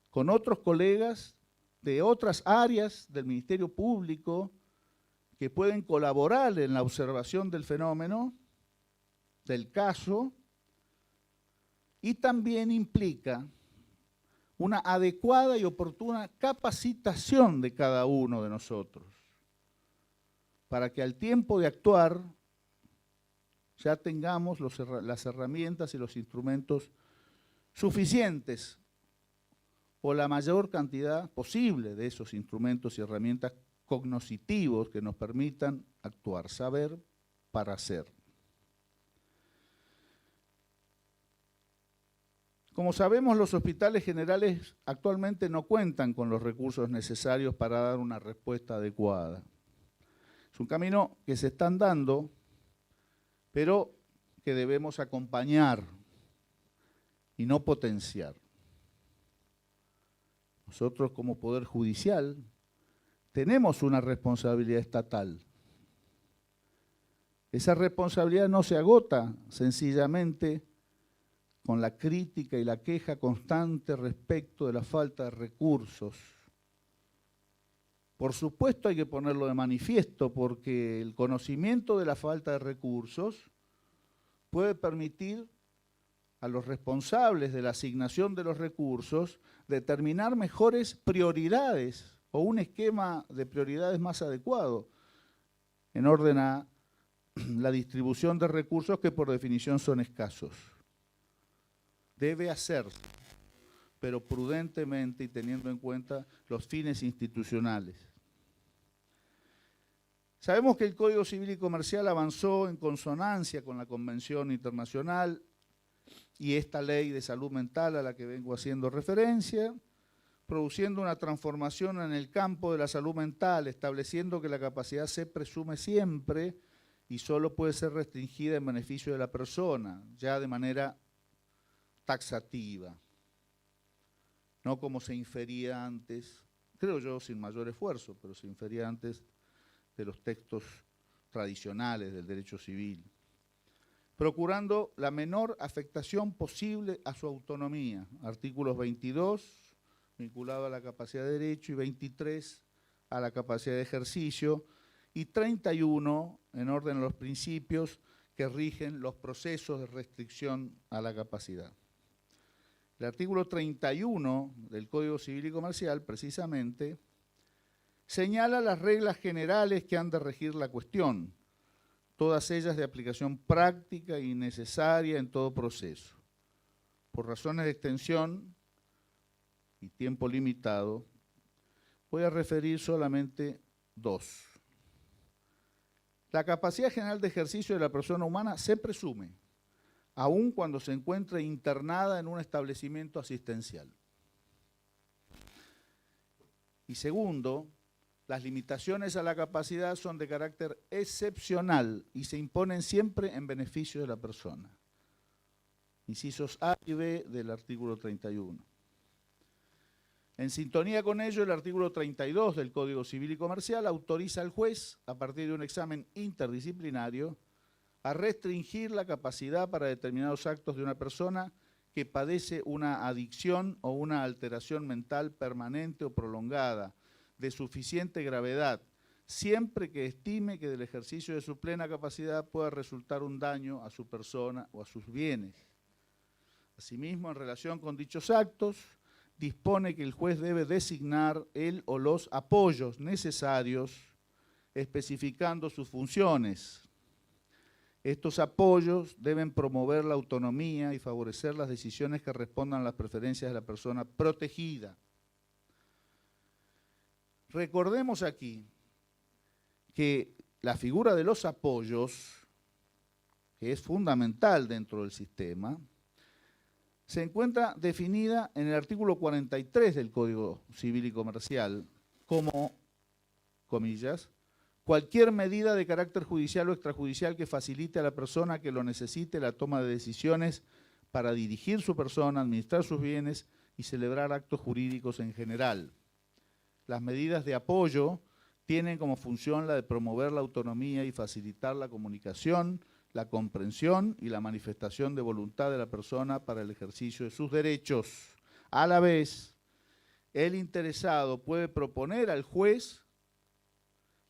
con otros colegas de otras áreas del Ministerio Público que pueden colaborar en la observación del fenómeno, del caso, y también implica una adecuada y oportuna capacitación de cada uno de nosotros, para que al tiempo de actuar ya tengamos las herramientas y los instrumentos suficientes, o la mayor cantidad posible de esos instrumentos y herramientas cognoscitivos que nos permitan actuar, saber para hacer. Como sabemos, los hospitales generales actualmente no cuentan con los recursos necesarios para dar una respuesta adecuada. Es un camino que se están dando, pero que debemos acompañar y no potenciar. Nosotros como Poder Judicial tenemos una responsabilidad estatal. Esa responsabilidad no se agota sencillamente con la crítica y la queja constante respecto de la falta de recursos. Por supuesto hay que ponerlo de manifiesto porque el conocimiento de la falta de recursos puede permitir a los responsables de la asignación de los recursos determinar mejores prioridades o un esquema de prioridades más adecuado en orden a la distribución de recursos que por definición son escasos. Debe hacerse, pero prudentemente y teniendo en cuenta los fines institucionales. Sabemos que el Código Civil y Comercial avanzó en consonancia con la Convención Internacional y esta ley de salud mental a la que vengo haciendo referencia, produciendo una transformación en el campo de la salud mental, estableciendo que la capacidad se presume siempre y solo puede ser restringida en beneficio de la persona, ya de manera taxativa, no como se infería antes, creo yo sin mayor esfuerzo, pero se infería antes de los textos tradicionales del derecho civil. procurando la menor afectación posible a su autonomía. Artículos 22, vinculado a la capacidad de derecho, y 23, a la capacidad de ejercicio, y 31, en orden a los principios que rigen los procesos de restricción a la capacidad. El artículo 31 del Código Civil y Comercial, precisamente, señala las reglas generales que han de regir la cuestión, todas ellas de aplicación práctica y necesaria en todo proceso. Por razones de extensión y tiempo limitado, voy a referir solamente dos. La capacidad general de ejercicio de la persona humana se presume, aun cuando se encuentre internada en un establecimiento asistencial. Y segundo, las limitaciones a la capacidad son de carácter excepcional y se imponen siempre en beneficio de la persona. Incisos A y B del artículo 31. En sintonía con ello, el artículo 32 del Código Civil y Comercial autoriza al juez, a partir de un examen interdisciplinario, a restringir la capacidad para determinados actos de una persona que padece una adicción o una alteración mental permanente o prolongada, de suficiente gravedad, siempre que estime que del ejercicio de su plena capacidad pueda resultar un daño a su persona o a sus bienes. Asimismo, en relación con dichos actos, dispone que el juez debe designar el o los apoyos necesarios, especificando sus funciones. Estos apoyos deben promover la autonomía y favorecer las decisiones que respondan a las preferencias de la persona protegida. Recordemos aquí que la figura de los apoyos, que es fundamental dentro del sistema, se encuentra definida en el artículo 43 del Código Civil y Comercial como, comillas, cualquier medida de carácter judicial o extrajudicial que facilite a la persona que lo necesite la toma de decisiones para dirigir su persona, administrar sus bienes y celebrar actos jurídicos en general. Las medidas de apoyo tienen como función la de promover la autonomía y facilitar la comunicación, la comprensión y la manifestación de voluntad de la persona para el ejercicio de sus derechos. A la vez, el interesado puede proponer al juez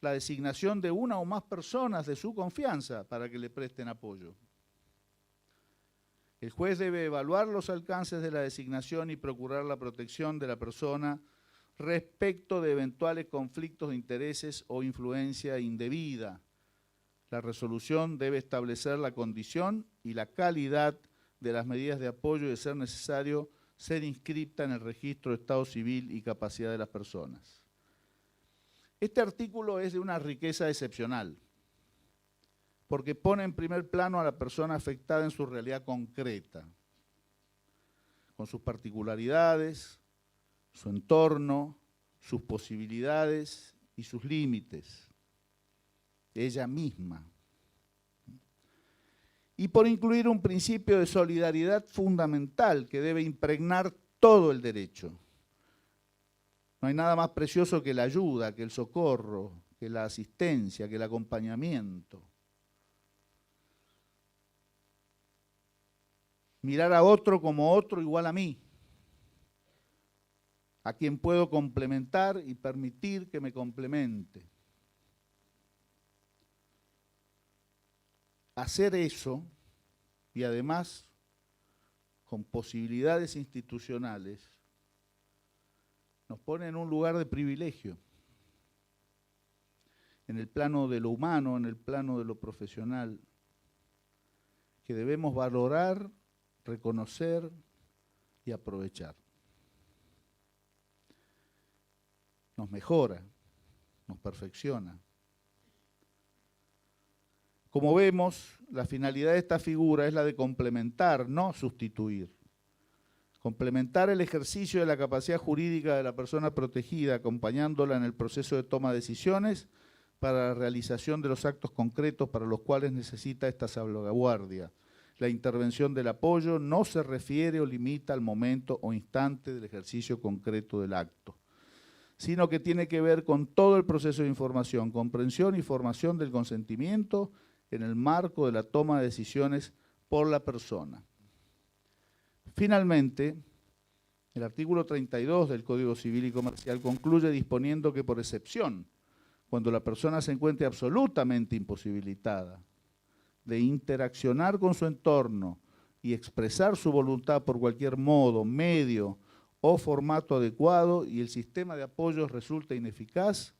la designación de una o más personas de su confianza para que le presten apoyo. El juez debe evaluar los alcances de la designación y procurar la protección de la persona respecto de eventuales conflictos de intereses o influencia indebida. La resolución debe establecer la condición y la calidad de las medidas de apoyo y, de ser necesario, ser inscripta en el registro de estado civil y capacidad de las personas. Este artículo es de una riqueza excepcional, porque pone en primer plano a la persona afectada en su realidad concreta, con sus particularidades, su entorno, sus posibilidades y sus límites, ella misma. Y por incluir un principio de solidaridad fundamental que debe impregnar todo el derecho. No hay nada más precioso que la ayuda, que el socorro, que la asistencia, que el acompañamiento. Mirar a otro como otro igual a mí, a quien puedo complementar y permitir que me complemente. Hacer eso, y además con posibilidades institucionales, nos pone en un lugar de privilegio, en el plano de lo humano, en el plano de lo profesional, que debemos valorar, reconocer y aprovechar. Nos mejora, nos perfecciona. Como vemos, la finalidad de esta figura es la de complementar, no sustituir. Complementar el ejercicio de la capacidad jurídica de la persona protegida, acompañándola en el proceso de toma de decisiones para la realización de los actos concretos para los cuales necesita esta salvaguardia. La intervención del apoyo no se refiere o limita al momento o instante del ejercicio concreto del acto, sino que tiene que ver con todo el proceso de información, comprensión y formación del consentimiento en el marco de la toma de decisiones por la persona. Finalmente, el artículo 32 del Código Civil y Comercial concluye disponiendo que por excepción, cuando la persona se encuentre absolutamente imposibilitada de interaccionar con su entorno y expresar su voluntad por cualquier modo, medio o formato adecuado y el sistema de apoyos resulta ineficaz,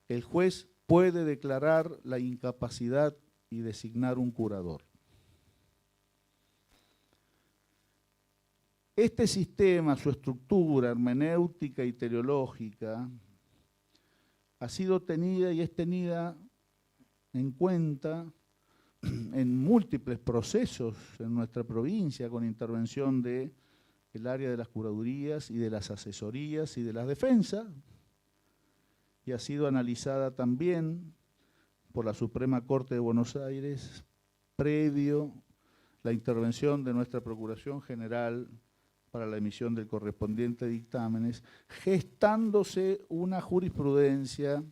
el juez puede declarar la incapacidad y designar un curador. Este sistema, su estructura hermenéutica y teleológica, ha sido tenida y es tenida en cuenta en múltiples procesos en nuestra provincia con intervención del área de las curadurías y de las asesorías y de las defensas, y ha sido analizada también por la Suprema Corte de Buenos Aires previo la intervención de nuestra Procuración General para la emisión del correspondiente dictámenes, gestándose una jurisprudencia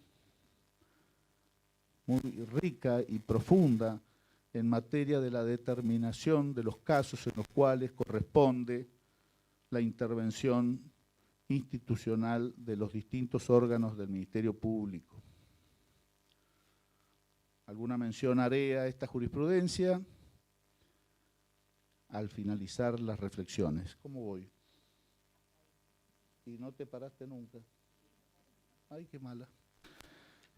muy rica y profunda en materia de la determinación de los casos en los cuales corresponde la intervención institucional de los distintos órganos del Ministerio Público. Alguna mención haré a esta jurisprudencia al finalizar las reflexiones. ¿Cómo voy? Y no te paraste nunca. Ay, qué mala.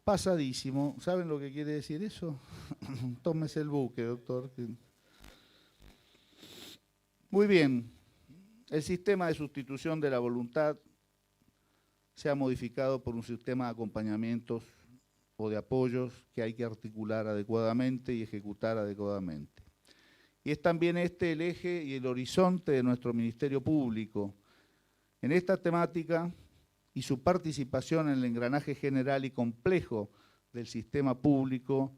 Pasadísimo. ¿Saben lo que quiere decir eso? Tómese el buque, doctor. Muy bien. El sistema de sustitución de la voluntad se ha modificado por un sistema de acompañamientos o de apoyos que hay que articular adecuadamente y ejecutar adecuadamente. Y es también este el eje y el horizonte de nuestro Ministerio Público. En esta temática y su participación en el engranaje general y complejo del sistema público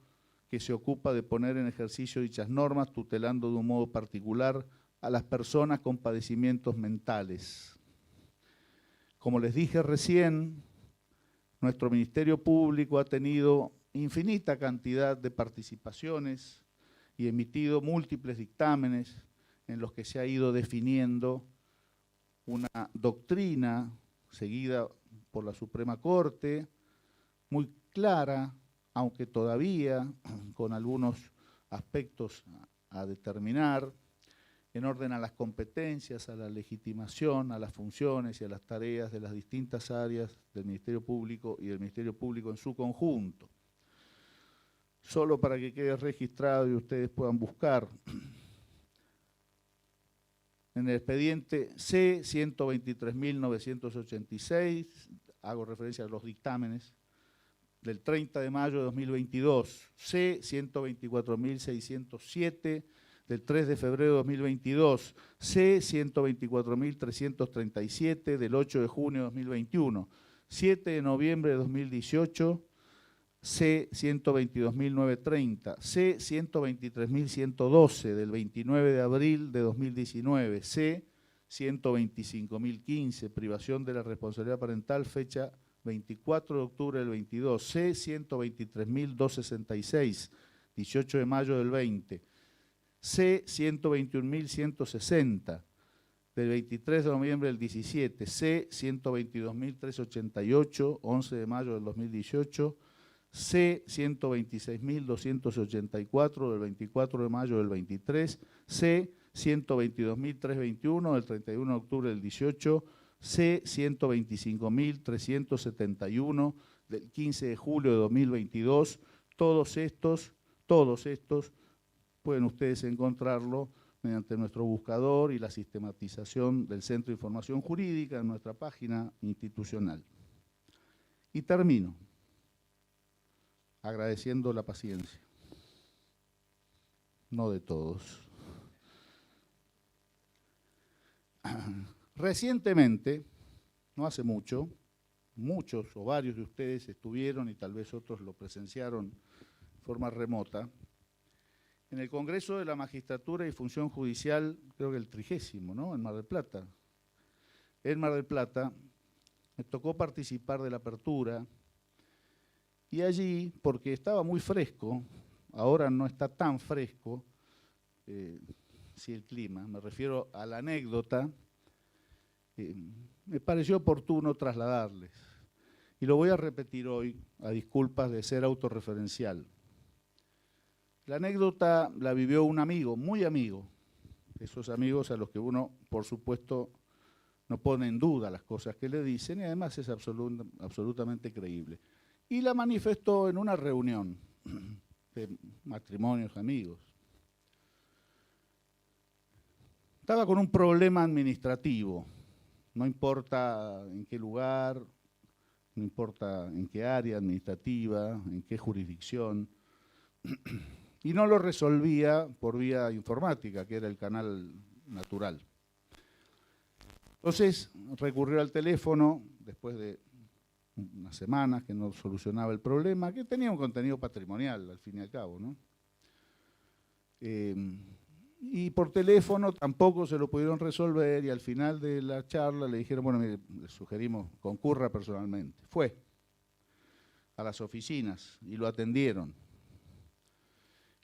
que se ocupa de poner en ejercicio dichas normas, tutelando de un modo particular a las personas con padecimientos mentales. Como les dije recién, nuestro Ministerio Público ha tenido infinita cantidad de participaciones y emitido múltiples dictámenes en los que se ha ido definiendo una doctrina seguida por la Suprema Corte, muy clara, aunque todavía con algunos aspectos a determinar, en orden a las competencias, a la legitimación, a las funciones y a las tareas de las distintas áreas del Ministerio Público y del Ministerio Público en su conjunto. Solo para que quede registrado y ustedes puedan buscar, en el expediente C-123.986, hago referencia a los dictámenes, del 30 de mayo de 2022, C-124.607, del 3 de febrero de 2022, C-124.337, del 8 de junio de 2021, 7 de noviembre de 2018, C-122.930, C-123.112 del 29 de abril de 2019, C-125.015, privación de la responsabilidad parental, fecha 24 de octubre del 22, C-123.266, 18 de mayo del 20, C-121.160, del 23 de noviembre del 17, C-122.388, 11 de mayo del 2018, C-126.284 del 24 de mayo del 23, C-122.321 del 31 de octubre del 18, C-125.371 del 15 de julio de 2022. Todos estos pueden ustedes encontrarlo mediante nuestro buscador y la sistematización del Centro de Información Jurídica en nuestra página institucional. Y termino agradeciendo la paciencia, no de todos. Recientemente, no hace mucho, muchos o varios de ustedes estuvieron y tal vez otros lo presenciaron de forma remota, en el Congreso de la Magistratura y Función Judicial, creo que el 30º, ¿no?, en Mar del Plata. En Mar del Plata me tocó participar de la apertura. Y allí, porque estaba muy fresco, ahora no está tan fresco, sí, el clima, me refiero a la anécdota, me pareció oportuno trasladarles. Y lo voy a repetir hoy, a disculpas de ser autorreferencial. La anécdota la vivió un amigo, muy amigo, esos amigos a los que uno, por supuesto, no pone en duda las cosas que le dicen y además es absolutamente creíble. Y la manifestó en una reunión de matrimonios amigos. Estaba con un problema administrativo, no importa en qué lugar, no importa en qué área administrativa, en qué jurisdicción, y no lo resolvía por vía informática, que era el canal natural. Entonces recurrió al teléfono, después de unas semanas que no solucionaba el problema, que tenía un contenido patrimonial, al fin y al cabo, ¿no? Y por teléfono tampoco se lo pudieron resolver y al final de la charla le dijeron, bueno, mire, le sugerimos, concurra personalmente. Fue a las oficinas y lo atendieron.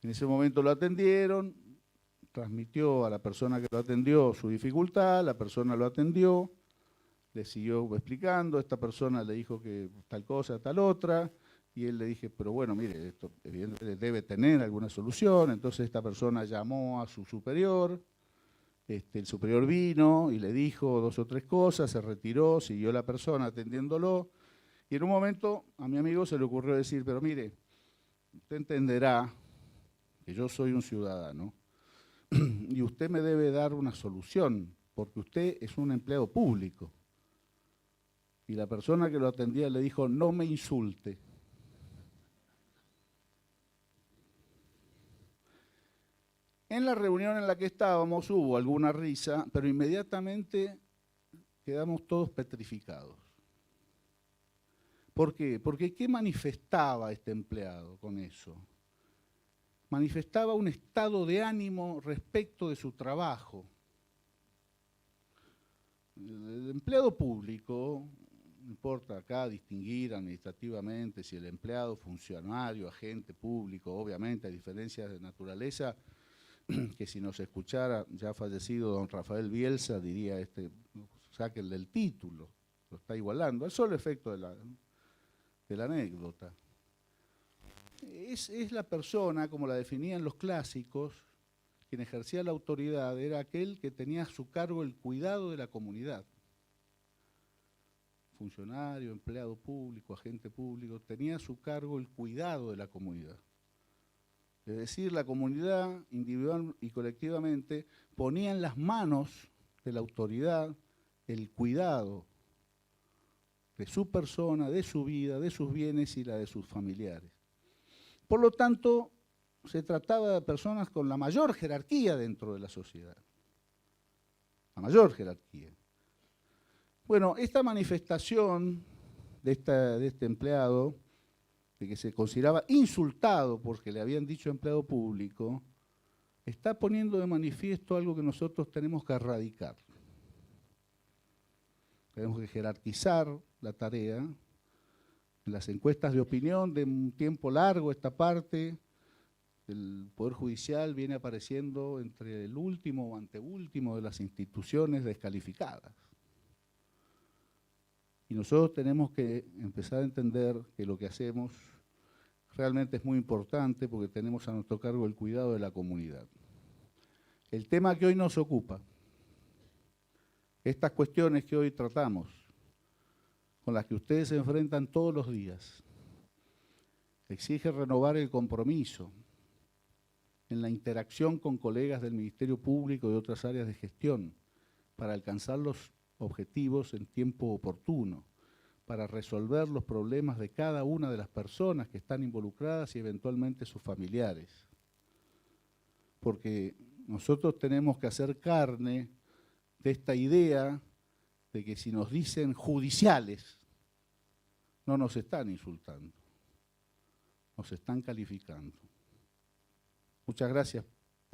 En ese momento lo atendieron, transmitió a la persona que lo atendió su dificultad, la persona lo atendió, le siguió explicando, esta persona le dijo que tal cosa, tal otra, y él le dije, pero bueno, mire, esto evidentemente debe tener alguna solución. Entonces esta persona llamó a su superior, el superior vino y le dijo 2 o 3 cosas, se retiró, siguió la persona atendiéndolo, y en un momento a mi amigo se le ocurrió decir, pero mire, usted entenderá que yo soy un ciudadano y usted me debe dar una solución, porque usted es un empleado público. Y la persona que lo atendía le dijo, no me insulte. En la reunión en la que estábamos hubo alguna risa, pero inmediatamente quedamos todos petrificados. ¿Por qué? Porque ¿qué manifestaba este empleado con eso? Manifestaba un estado de ánimo respecto de su trabajo. El empleado público, no importa acá distinguir administrativamente si el empleado, funcionario, agente público, obviamente hay diferencias de naturaleza, que si nos escuchara ya fallecido don Rafael Bielsa diría, sáquenle el título, lo está igualando, al solo efecto de la anécdota. Es la persona, como la definían los clásicos, quien ejercía la autoridad, era aquel que tenía a su cargo el cuidado de la comunidad. Funcionario, empleado público, agente público, tenía a su cargo el cuidado de la comunidad. Es decir, la comunidad, individual y colectivamente, ponía en las manos de la autoridad el cuidado de su persona, de su vida, de sus bienes y la de sus familiares. Por lo tanto, se trataba de personas con la mayor jerarquía dentro de la sociedad. La mayor jerarquía. Bueno, esta manifestación de este empleado, de que se consideraba insultado porque le habían dicho empleado público, está poniendo de manifiesto algo que nosotros tenemos que erradicar. Tenemos que jerarquizar la tarea. En las encuestas de opinión de un tiempo largo, esta parte del Poder Judicial viene apareciendo entre el último o anteúltimo de las instituciones descalificadas. Y nosotros tenemos que empezar a entender que lo que hacemos realmente es muy importante porque tenemos a nuestro cargo el cuidado de la comunidad. El tema que hoy nos ocupa, estas cuestiones que hoy tratamos, con las que ustedes se enfrentan todos los días, exige renovar el compromiso en la interacción con colegas del Ministerio Público y de otras áreas de gestión para alcanzar los objetivos en tiempo oportuno, para resolver los problemas de cada una de las personas que están involucradas y eventualmente sus familiares. Porque nosotros tenemos que hacer carne de esta idea de que si nos dicen judiciales, no nos están insultando, nos están calificando. Muchas gracias